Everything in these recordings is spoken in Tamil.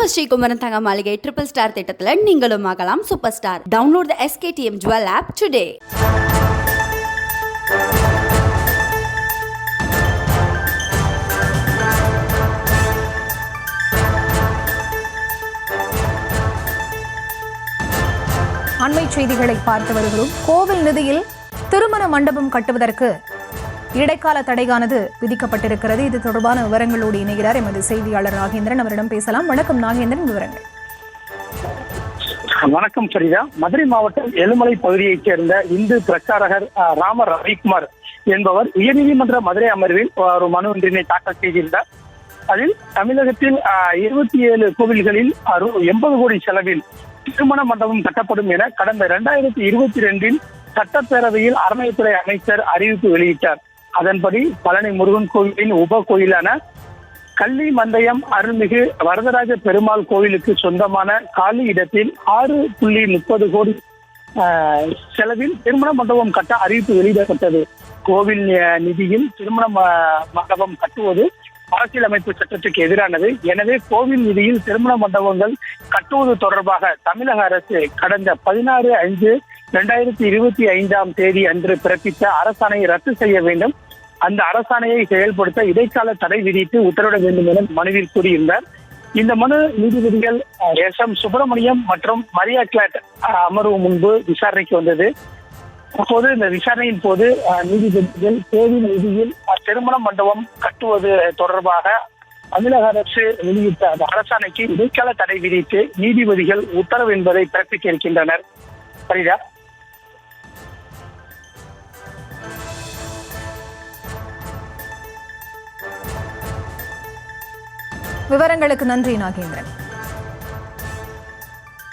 நம்ம ஸ்ரீகுமரன் தங்க மாளிகை ட்ரிபிள் ஸ்டார் திட்டத்துல நீங்களும் ஆகலாம் super star. Download the SKTM Jewel app today. அண்மை செய்திகளை பார்த்து வருகிறோம். கோவில் நிதியில் திருமண மண்டபம் கட்டுவதற்கு இடைக்கால தடையானது விதிக்கப்பட்டிருக்கிறது. இது தொடர்பான விவரங்களோடு இணைகிறார் எமது செய்தியாளர் நாகேந்திரன். அவரிடம் பேசலாம். வணக்கம் நாகேந்திரன், விவரங்கள். வணக்கம் சரிதா. மதுரை மாவட்டம் எழுமலை பகுதியைச் சேர்ந்த இந்து பிரச்சாரகர் ராம ரவிக்குமார் என்பவர் உயர்நீதிமன்ற மதுரை அமர்வில் ஒரு மனு ஒன்றினை தாக்கல் செய்திருந்தார். அதில் தமிழகத்தில் 27 கோவில்களில் 80 கோடி செலவில் திருமண மண்டபம் கட்டப்படும் என கடந்த 2022 சட்டப்பேரவையில் அறநிலையத்துறை அமைச்சர் அறிவிப்பு வெளியிட்டார். அதன்படி பழனி முருகன் கோவிலின் உப கோயிலான கள்ளி மந்தயம் அருள்மிகு வரதராஜ பெருமாள் கோவிலுக்கு சொந்தமான காலி இடத்தில் 6.30 கோடி செலவில் திருமண மண்டபம் கட்ட அறிவிப்பு வெளியிடப்பட்டது. கோவில் நிதியில் திருமண மண்டபம் கட்டுவது அரசியலமைப்பு சட்டத்துக்கு எதிரானது. எனவே கோவில் நிதியில் திருமண மண்டபங்கள் கட்டுவது தொடர்பாக தமிழக அரசு கடந்த 16/5/2025 அன்று பிறப்பித்த அரசாணையை ரத்து செய்ய வேண்டும். அந்த அரசாணையை செயல்படுத்த இடைக்கால தடை விதித்து உத்தரவிட வேண்டும் என மனுவில் கூறியிருந்தார். இந்த மனு நீதிபதிகள் SM சுப்பிரமணியம் மற்றும் மரியா கிளாட் அமர்வு முன்பு விசாரணைக்கு வந்தது. அப்போது இந்த விசாரணையின் போது நீதிபதிகள் கோவில் நிதியில் திருமண மண்டபம் கட்டுவது தொடர்பாக தமிழக அரசு வெளியிட்ட அந்த அரசாணைக்கு இடைக்கால தடை விதித்து நீதிபதிகள் உத்தரவு என்பதை பிறப்பிக்க இருக்கின்றனர். சரிதா. விவரங்களுக்கு நன்றி நாகேந்திரன்.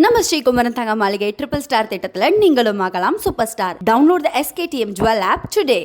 நம்ம ஸ்ரீகுமரன் தங்க மாளிகை ட்ரிபிள் ஸ்டார் திட்டத்துல நீங்களும் ஆகலாம் super star. Download the SKTM Jewel app today.